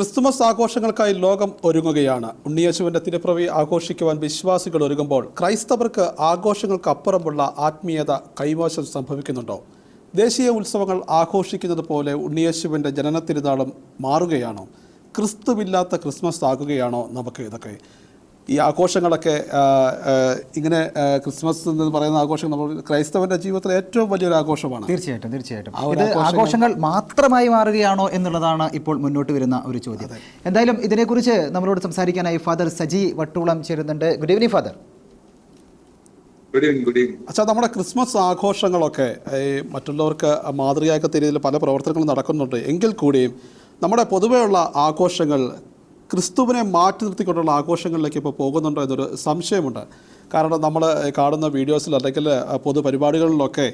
Christmas ആഘോഷങ്ങൾക്കായി ലോകം ഒരുങ്ങുകയാണ്. ഉണ്ണിയേശുവിന്റെ തിരുപ്പിറവി ആഘോഷിക്കുവാൻ വിശ്വാസികൾ ഒരുങ്ങുമ്പോൾ ക്രൈസ്തവർക്ക് ആഘോഷങ്ങൾക്കപ്പുറമുള്ള ആത്മീയത കൈമോശം സംഭവിക്കുന്നുണ്ടോ? ദേശീയ ഉത്സവങ്ങൾ ആഘോഷിക്കുന്നത് പോലെ ഉണ്ണിയേശുവിന്റെ ജനനത്തിരുനാളും മാറുകയാണോ? ക്രിസ്തുവില്ലാത്ത ക്രിസ്മസ് ആകുകയാണോ നമുക്ക് ഇതൊക്കെ? ഈ ആഘോഷങ്ങളൊക്കെ ഇങ്ങനെ ക്രിസ്മസ് എന്ന് പറയുന്ന ആഘോഷം നമ്മൾ ക്രൈസ്തവന്റെ ജീവിതത്തിലെ ഏറ്റവും വലിയൊരു ആഘോഷമാണ്. തീർച്ചയായിട്ടും ഇത് ആഘോഷങ്ങൾ മാത്രമായി മാറുകയാണോ എന്നുള്ളതാണ് ഇപ്പോൾ മുന്നോട്ട് വരുന്ന ഒരു ചോദ്യം. എന്തായാലും ഇതിനെക്കുറിച്ച് നമ്മളോട് സംസാരിക്കാനായി ഫാദർ സജി വട്ടൂളം ചേരുന്നുണ്ട്. Good evening father. അച്ഛാ, നമ്മുടെ ക്രിസ്മസ് ആഘോഷങ്ങളൊക്കെ മറ്റുള്ളവർക്ക് മാതൃകയാക്കത്ത രീതിയിൽ പല പ്രവർത്തനങ്ങളും നടക്കുന്നുണ്ട്. എങ്കിൽ കൂടിയും നമ്മുടെ പൊതുവെയുള്ള ആഘോഷങ്ങൾ ക്രിസ്തുവിനെ മാറ്റി നിർത്തിക്കൊണ്ടുള്ള ആഘോഷങ്ങളിലേക്ക് ഇപ്പോൾ പോകുന്നുണ്ടോ എന്നൊരു സംശയമുണ്ട്. കാരണം നമ്മൾ കാണുന്ന വീഡിയോസിൽ അല്ലെങ്കിൽ പൊതുപരിപാടികളിലൊക്കെ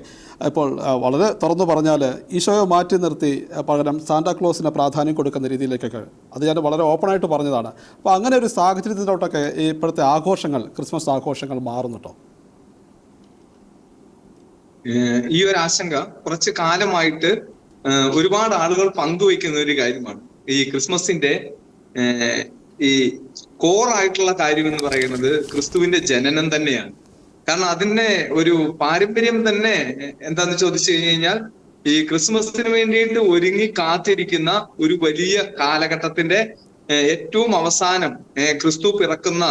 ഇപ്പോൾ വളരെ തുറന്നു പറഞ്ഞാൽ ഈശോയെ മാറ്റി നിർത്തി പകരം സാന്റാക്ലോസിന് പ്രാധാന്യം കൊടുക്കുന്ന രീതിയിലേക്കൊക്കെ, അത് ഞാൻ വളരെ ഓപ്പണായിട്ട് പറഞ്ഞതാണ്. അപ്പോൾ അങ്ങനെ ഒരു സാഹചര്യത്തിലോട്ടൊക്കെ ഇപ്പോഴത്തെ ആഘോഷങ്ങൾ, ക്രിസ്മസ് ആഘോഷങ്ങൾ മാറുന്നുണ്ടോ? ഈ ഒരു ആശങ്ക കുറച്ച് കാലമായിട്ട് ഒരുപാട് ആളുകൾ പങ്കുവയ്ക്കുന്ന ഒരു കാര്യമാണ്. ഈ ക്രിസ്മസിന്റെ ഈ കോറായിട്ടുള്ള കാര്യം എന്ന് പറയുന്നത് ക്രിസ്തുവിന്റെ ജനനം തന്നെയാണ്. കാരണം അതിന്റെ ഒരു പാരമ്പര്യം തന്നെ എന്താന്ന് ചോദിച്ചു കഴിഞ്ഞാൽ, ഈ ക്രിസ്മസിന് വേണ്ടിയിട്ട് ഒരുങ്ങി കാത്തിരിക്കുന്ന ഒരു വലിയ കാലഘട്ടത്തിന്റെ ഏറ്റവും അവസാനം ക്രിസ്തു പിറക്കുന്ന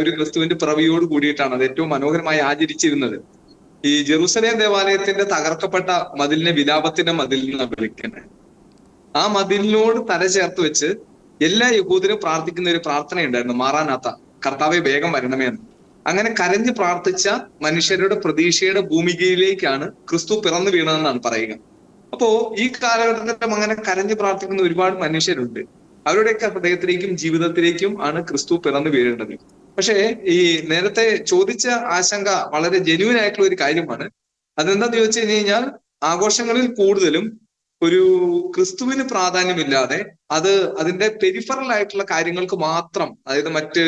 ഒരു ക്രിസ്തുവിന്റെ പിറവിയോട് കൂടിയിട്ടാണ് അത് ഏറ്റവും മനോഹരമായി ആചരിച്ചിരുന്നത്. ഈ ജെറുസലേം ദേവാലയത്തിന്റെ തകർക്കപ്പെട്ട മതിലിനെ വിലാപത്തിന്റെ മതിൽ എന്നാണ് വിളിക്കുന്നത്. ആ മതിലിനോട് തല ചേർത്ത് വെച്ച് എല്ലാ യഹൂദരും പ്രാർത്ഥിക്കുന്ന ഒരു പ്രാർത്ഥനയുണ്ടായിരുന്നു, മാറാനാത്ത, കർത്താവെ വേഗം വരണമേ എന്ന്. അങ്ങനെ കരഞ്ഞ് പ്രാർത്ഥിച്ച മനുഷ്യരുടെ പ്രതീക്ഷയുടെ ഭൂമികയിലേക്കാണ് ക്രിസ്തു പിറന്നു വീണതെന്നാണ് പറയുക. അപ്പോ ഈ കാലഘട്ടത്തിലും അങ്ങനെ കരഞ്ഞ് പ്രാർത്ഥിക്കുന്ന ഒരുപാട് മനുഷ്യരുണ്ട്. അവരുടെയൊക്കെ ഹൃദയത്തിലേക്കും ജീവിതത്തിലേക്കും ആണ് ക്രിസ്തു പിറന്നു വീഴേണ്ടത്. പക്ഷേ ഈ നേരത്തെ ചോദിച്ച ആശങ്ക വളരെ ജെന്യൂൻ ആയിട്ടുള്ള ഒരു കാര്യമാണ്. അതെന്താന്ന് ചോദിച്ചു കഴിഞ്ഞാൽ, ആഘോഷങ്ങളിൽ കൂടുതലും ഒരു ക്രിസ്തുവിന് പ്രാധാന്യമില്ലാതെ അതിന്റെ പെരിഫറൽ ആയിട്ടുള്ള കാര്യങ്ങൾക്ക് മാത്രം, അതായത് മറ്റ്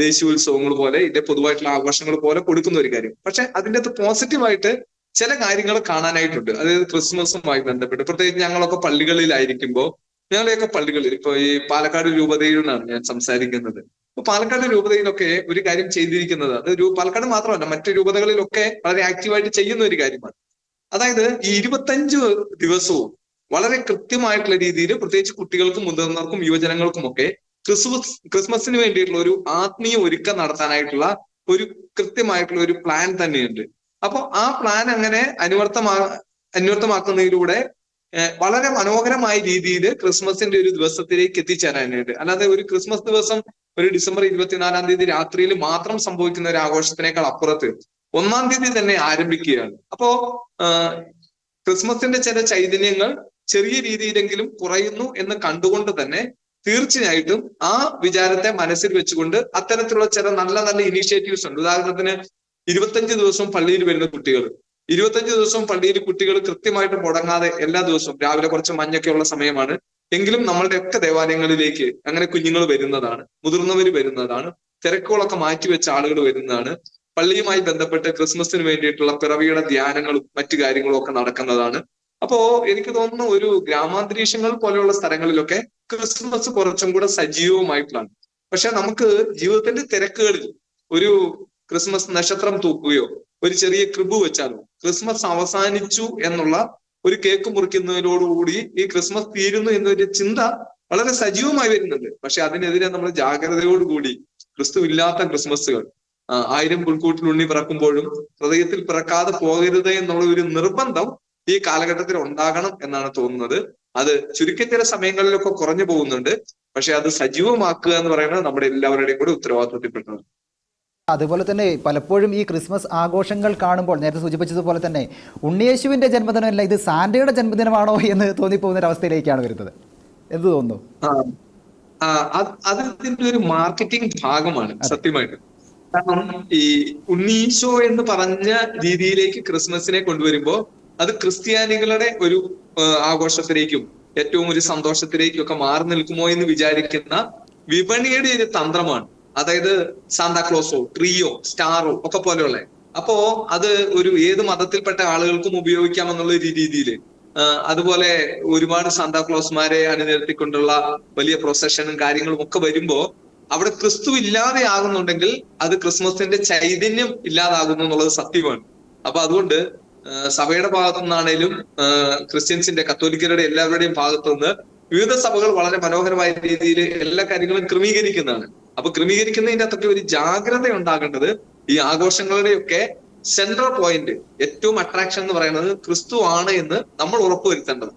ദേശീയോത്സവങ്ങൾ പോലെ ഇതിന്റെ പൊതുവായിട്ടുള്ള ആഘോഷങ്ങൾ പോലെ കൊടുക്കുന്ന ഒരു കാര്യം. പക്ഷെ അതിൻ്റെ അകത്ത് പോസിറ്റീവായിട്ട് ചില കാര്യങ്ങൾ കാണാനായിട്ടുണ്ട്. അതായത് ക്രിസ്മസുമായി ബന്ധപ്പെട്ട് പ്രത്യേകിച്ച് ഞങ്ങളൊക്കെ പള്ളികളിലായിരിക്കുമ്പോൾ, ഞങ്ങളെയൊക്കെ പള്ളികളിൽ ഇപ്പൊ ഈ പാലക്കാട് രൂപതയിൽ നിന്നാണ് ഞാൻ സംസാരിക്കുന്നത്. അപ്പൊ പാലക്കാട് രൂപതയിലൊക്കെ ഒരു കാര്യം ചെയ്തിരിക്കുന്നത്, അത് പാലക്കാട് മാത്രമല്ല മറ്റു രൂപതകളിലൊക്കെ വളരെ ആക്റ്റീവായിട്ട് ചെയ്യുന്ന ഒരു കാര്യമാണ്. അതായത് ഈ 25 ദിവസവും വളരെ കൃത്യമായിട്ടുള്ള രീതിയിൽ, പ്രത്യേകിച്ച് കുട്ടികൾക്കും മുതിർന്നവർക്കും യുവജനങ്ങൾക്കും ഒക്കെ ക്രിസ്മസിന് വേണ്ടിയിട്ടുള്ള ഒരു ആത്മീയ ഒരുക്കം നടത്താനായിട്ടുള്ള ഒരു കൃത്യമായിട്ടുള്ള ഒരു പ്ലാൻ തന്നെയുണ്ട്. അപ്പൊ ആ പ്ലാൻ അങ്ങനെ അന്വർത്ഥമാക്കുന്നതിലൂടെ വളരെ മനോഹരമായ രീതിയിൽ ക്രിസ്മസിന്റെ ഒരു ദിവസത്തിലേക്ക് എത്തിച്ചേരാനായിട്ട്, അല്ലാതെ ഒരു ക്രിസ്മസ് ദിവസം ഒരു ഡിസംബർ 24-ാം തീയതി രാത്രിയിൽ മാത്രം സംഭവിക്കുന്ന ഒരു ആഘോഷത്തിനേക്കാൾ അപ്പുറത്ത് 1-ാം തീയതി തന്നെ ആരംഭിക്കുകയാണ്. അപ്പോ ക്രിസ്മസിന്റെ ചില ചൈതന്യങ്ങൾ ചെറിയ രീതിയിലെങ്കിലും കുറയുന്നു എന്ന് കണ്ടുകൊണ്ട് തന്നെ തീർച്ചയായിട്ടും ആ വിചാരത്തെ മനസ്സിൽ വെച്ചുകൊണ്ട് അത്തരത്തിലുള്ള ചില നല്ല നല്ല ഇനീഷ്യേറ്റീവ്സ് ഉണ്ട്. ഉദാഹരണത്തിന് 25 ദിവസവും പള്ളിയിൽ വരുന്ന കുട്ടികൾ, 25 ദിവസവും പള്ളിയിൽ കുട്ടികൾ കൃത്യമായിട്ട് മുടങ്ങാതെ എല്ലാ ദിവസവും രാവിലെ കുറച്ച് മഞ്ഞൊക്കെ ഉള്ള സമയമാണ് എങ്കിലും നമ്മളുടെ ഒക്കെ ദേവാലയങ്ങളിലേക്ക് അങ്ങനെ കുഞ്ഞുങ്ങൾ വരുന്നതാണ്, മുതിർന്നവർ വരുന്നതാണ്, തിരക്കുകളൊക്കെ മാറ്റിവെച്ച ആളുകൾ വരുന്നതാണ്. പള്ളിയുമായി ബന്ധപ്പെട്ട് ക്രിസ്മസിന് വേണ്ടിയിട്ടുള്ള പിറവിയുടെ ധ്യാനങ്ങളും മറ്റു കാര്യങ്ങളും ഒക്കെ നടക്കുന്നതാണ്. അപ്പോ എനിക്ക് തോന്നുന്നു ഒരു ഗ്രാമാന്തരീക്ഷങ്ങൾ പോലെയുള്ള സ്ഥലങ്ങളിലൊക്കെ ക്രിസ്മസ് കുറച്ചും കൂടെ സജീവമായിട്ടുള്ളതാണ്. പക്ഷെ നമുക്ക് ജീവിതത്തിന്റെ തിരക്കുകളിൽ ഒരു ക്രിസ്മസ് നക്ഷത്രം തൂക്കുകയോ ഒരു ചെറിയ ക്രിബ് വെച്ചാലോ ക്രിസ്മസ് അവസാനിച്ചു എന്നുള്ള ഒരു കേക്ക് മുറിക്കുന്നതിനോടുകൂടി ഈ ക്രിസ്മസ് തീരുന്നു എന്നൊരു ചിന്ത വളരെ സജീവമായി വരുന്നുണ്ട്. പക്ഷെ അതിനെതിരെ നമ്മൾ ജാഗ്രതയോടുകൂടി ക്രിസ്തു ഇല്ലാത്ത ക്രിസ്മസുകൾ, 1000 പുൽക്കൂട്ടിൽ ഉണ്ണി പിറക്കുമ്പോഴും ഹൃദയത്തിൽ പിറക്കാതെ പോകരുത് എന്നുള്ള ഒരു നിർബന്ധം ഈ കാലഘട്ടത്തിൽ ഉണ്ടാകണം എന്നാണ് തോന്നുന്നത്. അത് ചുരുക്കി ചില സമയങ്ങളിലൊക്കെ കുറഞ്ഞു പോകുന്നുണ്ട്. പക്ഷെ അത് സജീവമാക്കുക എന്ന് പറയുന്നത് നമ്മുടെ എല്ലാവരുടെയും കൂടെ ഉത്തരവാദിത്വത്തിൽപ്പെട്ടതാണ്. അതുപോലെ തന്നെ പലപ്പോഴും ഈ ക്രിസ്മസ് ആഘോഷങ്ങൾ കാണുമ്പോൾ നേരത്തെ സൂചിപ്പിച്ചതുപോലെ തന്നെ ഉണ്ണിയേശുവിന്റെ ജന്മദിനമല്ല, ഇത് സാന്റയുടെ ജന്മദിനമാണോ എന്ന് തോന്നിപ്പോകുന്ന ഒരു അവസ്ഥയിലേക്കാണ് വരുന്നത്. എന്ത് തോന്നുന്നു? അതിന്റെ ഒരു മാർക്കറ്റിംഗ് ഭാഗമാണ് സത്യമായിട്ട്. കാരണം ഈ ഉണ്ണീശോ എന്ന് പറഞ്ഞ രീതിയിലേക്ക് ക്രിസ്മസിനെ കൊണ്ടുവരുമ്പോൾ അത് ക്രിസ്ത്യാനികളുടെ ഒരു ആഘോഷത്തിലേക്കും ഏറ്റവും ഒരു സന്തോഷത്തിലേക്കും ഒക്കെ മാറി നിൽക്കുമോ എന്ന് വിചാരിക്കുന്ന വിപണിയുടെ ഒരു തന്ത്രമാണ്. അതായത് സാന്താക്ലോസോ ട്രീയോ സ്റ്റാറോ ഒക്കെ പോലെയുള്ള. അപ്പോ അത് ഒരു ഏത് മതത്തിൽപ്പെട്ട ആളുകൾക്കും ഉപയോഗിക്കാമെന്നുള്ള ഒരു രീതിയിൽ അതുപോലെ ഒരുപാട് സാന്താക്ലോസ്മാരെ അണിനിരത്തിക്കൊണ്ടുള്ള വലിയ പ്രൊസഷനും കാര്യങ്ങളും ഒക്കെ വരുമ്പോ അവിടെ ക്രിസ്തു ഇല്ലാതെ ആകുന്നുണ്ടെങ്കിൽ അത് ക്രിസ്മസിന്റെ ചൈതന്യം ഇല്ലാതാകുന്നു എന്നുള്ളത് സത്യമാണ്. അപ്പൊ അതുകൊണ്ട് സഭയുടെ ഭാഗത്തു നിന്നാണേലും ക്രിസ്ത്യൻസിന്റെ, കത്തോലിക്കരുടെ, എല്ലാവരുടെയും ഭാഗത്തു നിന്ന് വിവിധ സഭകൾ വളരെ മനോഹരമായ രീതിയിൽ എല്ലാ കാര്യങ്ങളും ക്രമീകരിക്കുന്നതാണ്. അപ്പൊ ക്രമീകരിക്കുന്നതിന്റെ അത്രയ്ക്ക് ഒരു ജാഗ്രത ഉണ്ടാകേണ്ടത് ഈ ആഘോഷങ്ങളുടെയൊക്കെ സെൻട്രൽ പോയിന്റ്, ഏറ്റവും അട്രാക്ഷൻ എന്ന് പറയുന്നത് ക്രിസ്തു ആണ് എന്ന് നമ്മൾ ഉറപ്പുവരുത്തേണ്ടത്.